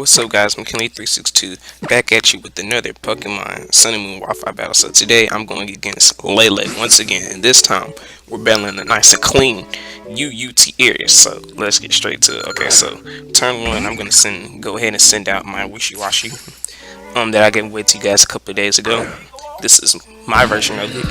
What's up guys, McKinley362 back at you with another Pokemon Sun and Moon Wi-Fi battle. So today I'm going against Lele once again, and this time we're battling a nice and clean UUT area. So let's get straight to it. Okay, so turn one, I'm gonna go ahead and send out my Wishy-Washy that I gave away to you guys a couple of days ago. This is my version of it.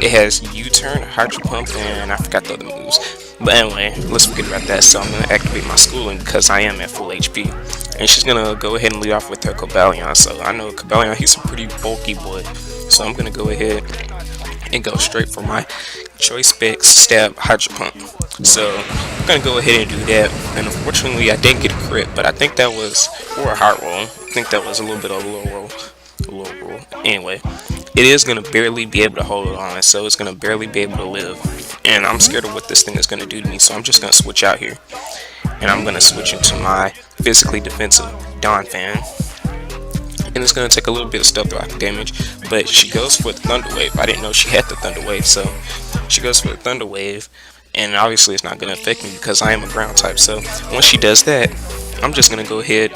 It has U-turn, Hydro Pump, and I forgot the other moves. But anyway, let's forget about that. So I'm going to activate my schooling because I am at full HP. And she's going to go ahead and lead off with her Cobalion. So I know Cobalion, he's a pretty bulky boy. So I'm going to go ahead and go straight for my Choice Specs Stab Hydro Pump. So I'm going to go ahead and do that. And unfortunately, I didn't get a crit, but I think that was, or a hard roll. I think that was a little bit of a low roll. Anyway, it is going to barely be able to hold it on, so it's going to barely be able to live. And I'm scared of what this thing is going to do to me, so I'm just going to switch out here. And I'm going to switch into my physically defensive Donphan. And it's going to take a little bit of stealth rock damage, but she goes for the Thunder Wave. I didn't know she had the Thunder Wave, so she goes for the Thunder Wave. And obviously it's not going to affect me because I am a ground type. So once she does that, I'm just going to go ahead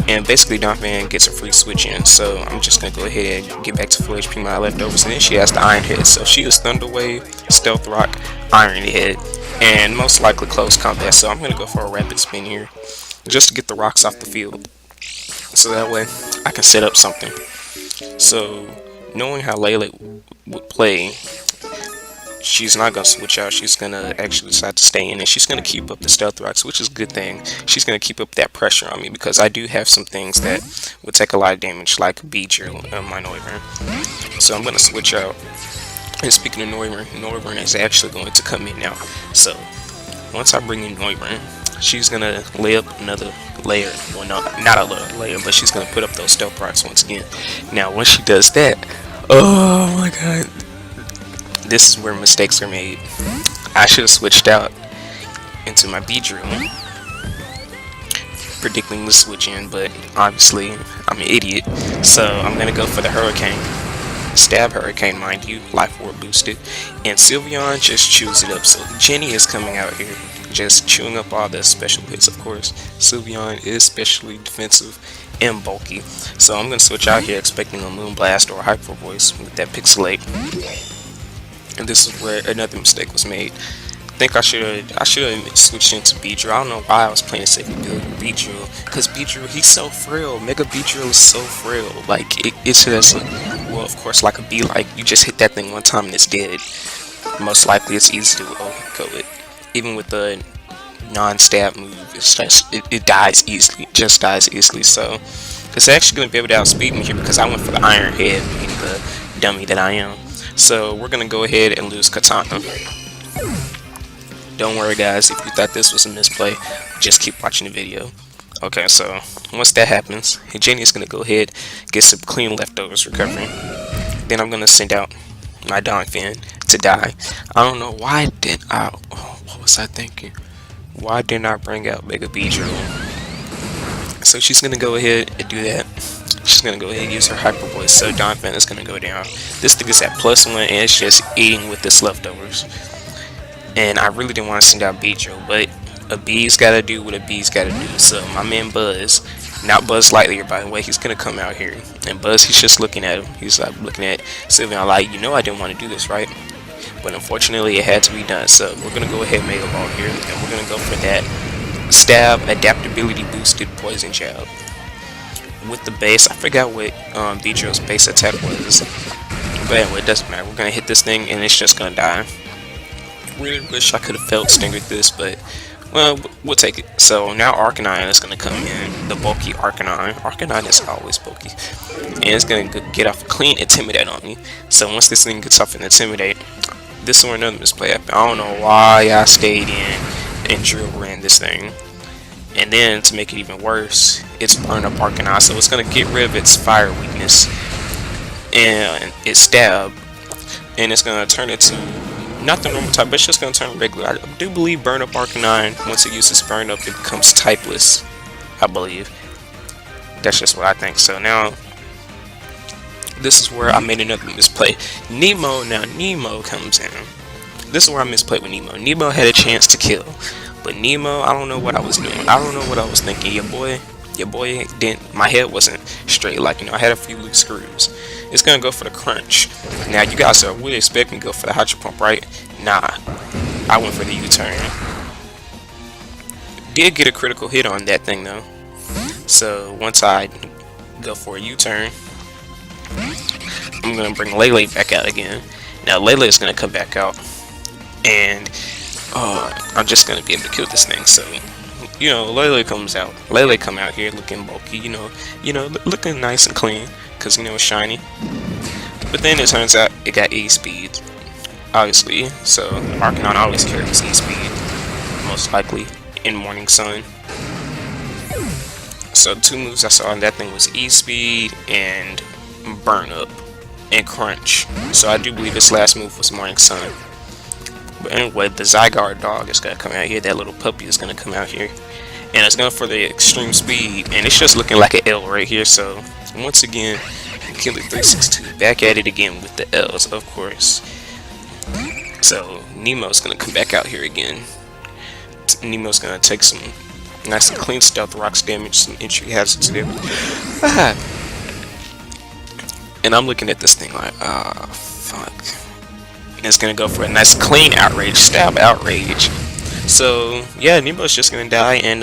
and basically Donphan gets a free switch in. So I'm just going to go ahead and get back to full HP my leftovers. And then she has the Iron Head. So she is Thunder Wave, Stealth Rock, Iron Head, and most likely close combat. So I'm going to go for a rapid spin here just to get the rocks off the field. So that way I can set up something. So knowing how Lele would play, she's not going to switch out. She's going to actually decide to stay in, and she's going to keep up the stealth rocks, which is a good thing. She's going to keep up that pressure on me because I do have some things that would take a lot of damage, like Beedrill and my Noivern. So I'm going to switch out. And speaking of Noivern, Noivern is actually going to come in now. So once I bring in Noivern, she's going to lay up another layer. Well, not a layer, but she's going to put up those stealth rocks once again. Now, once she does that, oh my god, this is where mistakes are made. I should have switched out into my Beedrill, predicting the switch in, but obviously I'm an idiot. So I'm gonna go for the Hurricane, Stab Hurricane, mind you, Life Orb boosted, and Sylveon just chews it up. So Jenny is coming out here, just chewing up all the special hits. Of course, Sylveon is specially defensive and bulky. So I'm gonna switch out here, expecting a Moonblast or a Hyper Voice with that Pixelate. And this is where another mistake was made. I think I should have switched into Beedrill. I don't know why I was playing safe with Beedrill, because Beedrill, he's so frail. Mega Beedrill is so frail. Like it's just well, of course, like a bee. Like you just hit that thing one time and it's dead. Most likely, it's easy to overcome it. Even with the non-stab move, it's just it dies easily. Just dies easily. So it's actually gonna be able to outspeed me here because I went for the Iron Head, being the dummy that I am. So we're gonna go ahead and lose Katana. Don't worry guys, if you thought this was a misplay, just keep watching the video. Okay, so once that happens, Jenny's gonna go ahead, get some clean leftovers recovering. Then I'm gonna send out my Donphan to die. I don't know why what was I thinking? Why didn't I bring out Mega Beedrill? So she's gonna go ahead and do that. She's gonna go ahead and use her Hyper Voice, so Donphan is gonna go down. This thing is at +1 and it's just eating with its leftovers. And I really didn't want to send out Beedrill, but a bee's gotta do what a bee's gotta do. So my man Buzz, not Buzz Lightyear by the way, he's gonna come out here. And Buzz, he's just looking at him. He's like looking at Sylveon like, you know I didn't want to do this, right? But unfortunately it had to be done. So we're gonna go ahead and Mega Ball here, and we're gonna go for that Stab Adaptability Boosted Poison Jab. With the base, I forgot what Beedrill's base attack was, but anyway, it doesn't matter. We're gonna hit this thing and it's just gonna die. Really wish I could have felt stingered this, but well, we'll take it. So now Arcanine is gonna come in, the bulky Arcanine. Arcanine is always bulky, and it's gonna get off a clean Intimidate on me. So once this thing gets off an Intimidate, this is where another misplay happened. I don't know why I stayed in and drill ran this thing. And then to make it even worse, it's Burn Up Arcanine, so it's gonna get rid of its fire weakness and its stab, and it's gonna turn it to not the normal type, but it's just gonna turn regular. I do believe Burn Up Arcanine, once it uses Burn Up, it becomes typeless. I believe that's just what I think. So now this is where I made another misplay. Nemo comes in. This is where I misplayed with Nemo. Nemo had a chance to kill. But Nemo, I don't know what I was doing. I don't know what I was thinking. Your boy your boy didn't, my head wasn't straight, like, you know, I had a few loose screws. It's gonna go for the crunch. Now you guys are would expect me to go for the hydro pump, right? Nah, I went for the U-turn. Did get a critical hit on that thing though. So once I go for a U-turn, I'm gonna bring Lele back out again. Now Lele is gonna come back out, and I'm just gonna be able to kill this thing. So, you know, Lele comes out. Lele come out here looking bulky, you know, looking nice and clean, cause you know it's shiny. But then it turns out it got E speed, obviously. So Arcanon always carries E speed, most likely in Morning Sun. So two moves I saw in that thing was E speed and burn up and crunch. So I do believe this last move was Morning Sun. But anyway, the Zygarde dog is gonna come out here. That little puppy is gonna come out here, and it's going for the extreme speed, and it's just looking like an L right here. So once again, Killer 362 back at it again with the L's, of course. So Nemo's gonna come back out here again. Nemo's gonna take some nice and clean Stealth Rocks damage, some entry hazards damage. And I'm looking at this thing like, fuck. And it's gonna go for a nice clean outrage, stab outrage. So yeah, Nemo's just gonna die, and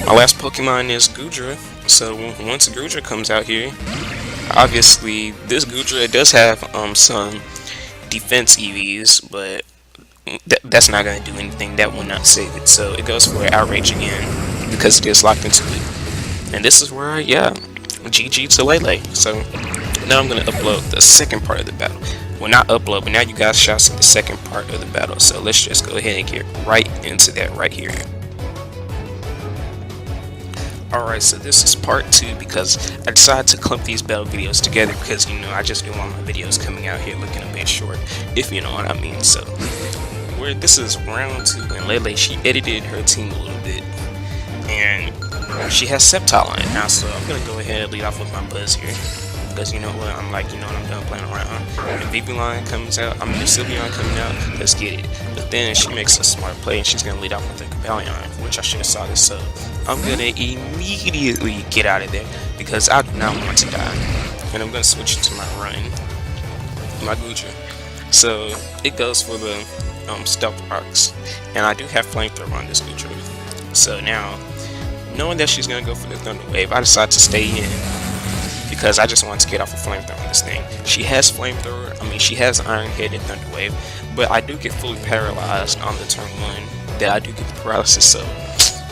my last Pokemon is Goodra. So once Goodra comes out here, obviously this Goodra does have some defense EVs, but that's not gonna do anything. That will not save it. So it goes for outrage again because it is locked into it. And this is where, yeah, GG to Lele. So now I'm gonna upload the second part of the battle. Well, not upload, but now you guys shall see the second part of the battle. So let's just go ahead and get right into that right here. Alright, so this is part 2 because I decided to clump these battle videos together because, you know, I just didn't want my videos coming out here looking a bit short, if you know what I mean. So this is round 2, and Lele, she edited her team a little bit, and she has Sceptile on it now. So I'm gonna go ahead and lead off with my Buzz here. Because you know what, I'm like, you know what, I'm done playing around. And Sylveon comes out, Sylveon coming out, let's get it. But then she makes a smart play, and she's gonna lead off with the Sylveon, which I should have saw this. So I'm gonna immediately get out of there because I do not want to die. And I'm gonna switch to my run, my Goodra. So it goes for the Stealth Rocks, and I do have Flamethrower on this Goodra. So now, knowing that she's gonna go for the Thunder Wave, I decided to stay in, because I just wanted to get off a Flamethrower on this thing. She has Flamethrower, she has Iron Head and Thunder Wave, but I do get fully paralyzed on the turn 1. That I do get the paralysis, so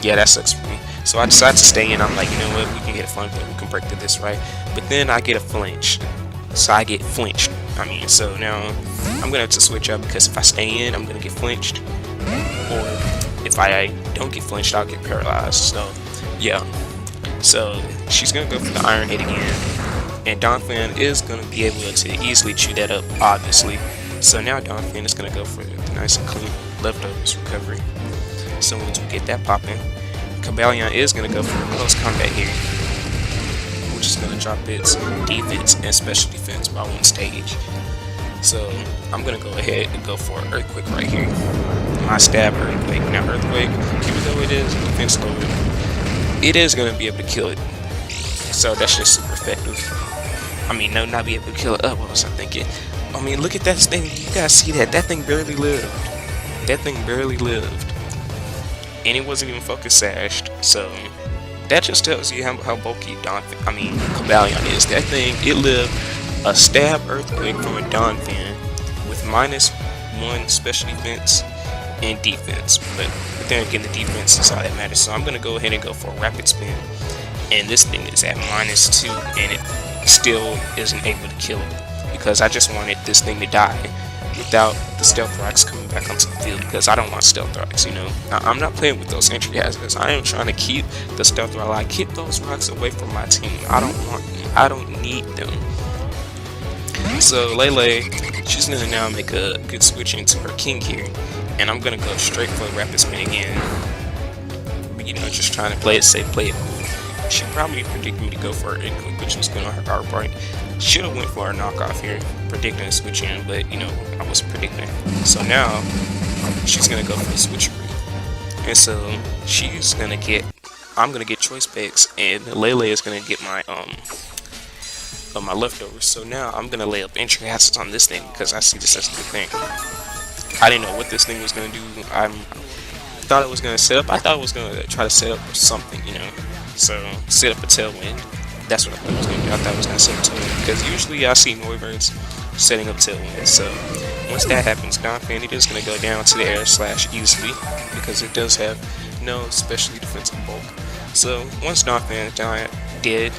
yeah, that sucks for me. So I decided to stay in. I'm like, you know what, we can get a Flamethrower, we can break through this, right? But then I get a flinch. So I get flinched. So now I'm gonna have to switch up, because if I stay in, I'm gonna get flinched. Or if I don't get flinched, I'll get paralyzed. So yeah. So she's gonna go for the Iron Head again, and Donphan is gonna be able to easily chew that up, obviously. So now Donphan is gonna go for the nice and clean leftovers recovery. So once we get that popping, Sylveon is gonna go for close combat here, which is gonna drop its defense and special defense by 1 stage. So I'm gonna go ahead and go for Earthquake right here. My stab Earthquake. Now Earthquake, even though it is defense loaded, it is going to be able to kill it. So that's just super effective. No, not be able to kill it. What was I thinking? Look at that thing. You guys see that? That thing barely lived. That thing barely lived. And it wasn't even focus sashed. So that just tells you how bulky Sylveon is. That thing, it lived a stab Earthquake from a Donphan with -1 special defense and defense. But then again, the defense is all that matters. So I'm gonna go ahead and go for a rapid spin, and this thing is at -2, and it still isn't able to kill it because I just wanted this thing to die without the Stealth Rocks coming back onto the field, because I don't want Stealth Rocks. I'm not playing with those entry hazards. I am trying to keep the Stealth Rocks. Like, keep those rocks away from my team. I don't want them. I don't need them. So Lele, she's gonna now make a good switch into her King here. And I'm gonna go straight for a rapid spin again. Just trying to play it safe, play it cool. She probably predicted me to go for it, which was good on her power part. Should have went for a knockoff here, predicting a switch in, but I was predicting. So now she's gonna go for the switcheroo, and so she's gonna get I'm gonna get choice specs, and Lele is gonna get my my leftovers. So now I'm gonna lay up entry hazards on this thing because I see this as a good thing. I didn't know what this thing was gonna do. I thought it was gonna set up. I thought it was gonna try to set up something, you know. So set up a tailwind. That's what I thought it was gonna do. I thought it was gonna set up tailwind because usually I see Noivers setting up tailwind. So once that happens, Donphan, it is gonna go down to the air / easily because it does have no specially defensive bulk. So once Donphan is dead,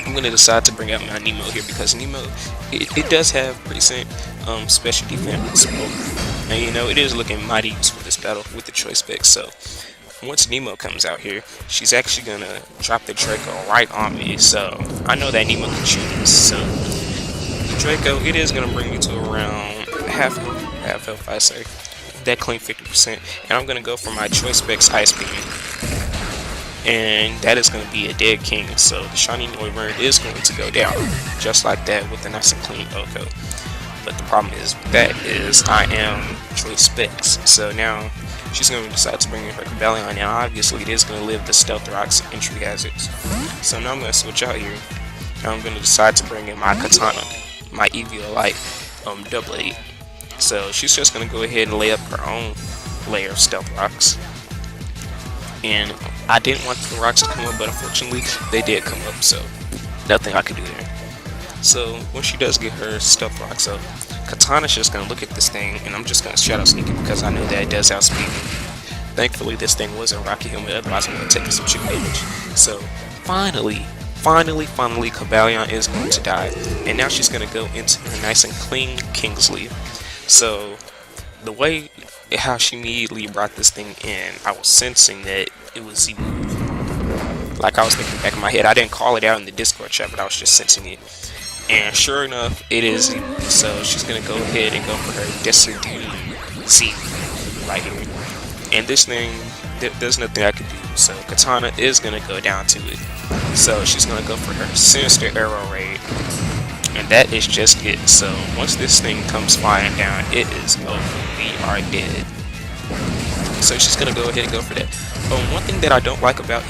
I'm gonna decide to bring out my Nemo here because Nemo it does have recent special defense bulk, and you know it is looking mighty useful this battle with the choice pick. So once Nemo comes out here, she's actually gonna drop the Draco right on me. So I know that Nemo can shoot this. So the Draco, it is gonna bring me to around half health, I say. That clean 50%, and I'm gonna go for my choice specs ice beam, and that is gonna be a dead king. So the shiny Noivern is going to go down just like that with a nice and clean Oko. But the problem is that is I am choice specs. So now she's gonna decide to bring in her Cabellion. Now obviously it is gonna live the Stealth Rocks entry hazards. So now I'm gonna switch out here. Now I'm gonna decide to bring in my Katana, my Eviolite double 8. So she's just gonna go ahead and lay up her own layer of Stealth Rocks. And I didn't want the rocks to come up, but unfortunately they did come up, so nothing I could do there. So when she does get her Stealth Rocks up, Katana's just gonna look at this thing, and I'm just gonna shadow sneak it because I know that it does outspeed me. Thankfully this thing wasn't Rocky Helmet, otherwise I'm gonna take some chip damage. So finally Cabellion is going to die, and now she's gonna go into her nice and clean Kingsley. So the way how she immediately brought this thing in, I was sensing that it was Z move. Like I was thinking back in my head, I didn't call it out in the Discord chat, but I was just sensing it. And sure enough, it is Z move. So she's gonna go ahead and go for her Dazzling Z right here. And this thing, there's nothing I can do. So Katana is gonna go down to it. So she's gonna go for her Sinister Arrow Raid. And that is just it. So once this thing comes flying down, it is over. We are dead. So she's gonna go ahead and go for that. One thing that I don't like about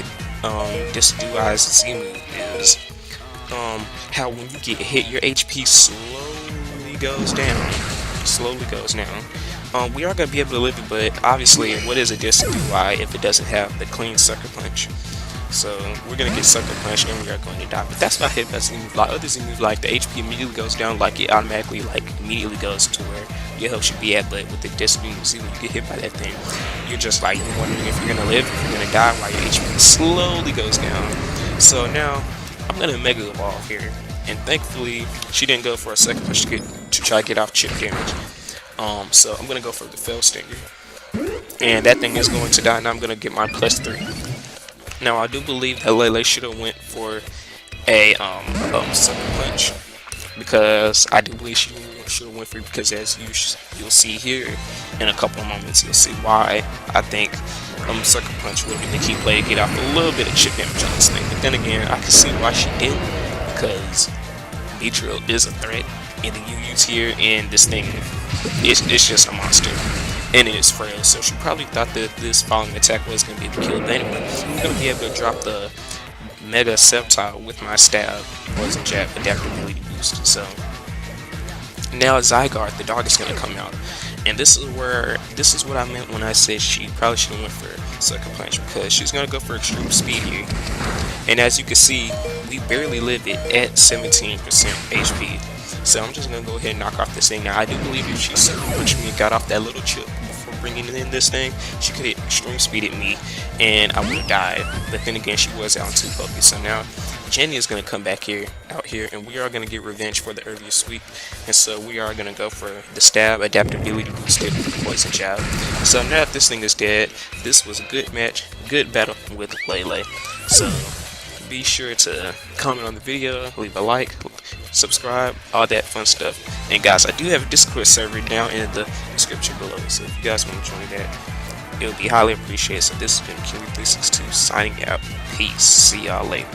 this Duai's Z move is how when you get hit, your HP slowly goes down. We are gonna be able to live it, but obviously, what is a Duai if it doesn't have the clean Sucker Punch? So we're gonna get Sucker Punch and we are going to die. But that's not hit by Z move. Like other Z moves, like the HP immediately goes down, like it automatically immediately goes to where your health should be at. But with the Dazzling Z, when you get hit by that thing, you're just like you're wondering if you're gonna live, if you're gonna die, while your HP slowly goes down. So now I'm gonna Mega Evolve here, and thankfully she didn't go for a Sucker Punch to try to get off chip damage. So I'm gonna go for the Fell Stinger, and that thing is going to die, and I'm gonna get my +3. Now I do believe that Lele should have went for a Sucker Punch, because I do believe she should have went for it, because as you'll see here in a couple of moments, you'll see why I think Sucker Punch would be the key play to get off a little bit of chip damage on this thing. But then again, I can see why she didn't, because Nitro is a threat in the UU tier, and this thing it's just a monster. And it is frail, so she probably thought that this following attack was going to be able to kill it. But anyway, I'm going to be able to drop the Mega Sceptile with my stab, Poison Jab, adaptability boost. So now Zygarde, the dog, is going to come out, and this is what I meant when I said she probably should have went for Sucker Punch, because she's going to go for extreme speed here. And as you can see, we barely live it at 17% HP. So I'm just going to go ahead and knock off this thing. Now I do believe if she Sucker Punched me and got off that little chip before bringing in this thing, she could hit extreme speed at me and I would have died. But then again, she was out on 2 Pokés. So now Jenny is going to come back out here, and we are going to get revenge for the earlier sweep. And so we are going to go for the stab, adaptability boosted, Poison Jab. So now that this thing is dead, this was a good match, good battle with Lele. So be sure to comment on the video, leave a like, subscribe, all that fun stuff. And guys, I do have a Discord server down in the description below, so if you guys want to join that, it would be highly appreciated. So this has been Kiwi362 signing out. Peace. See y'all later.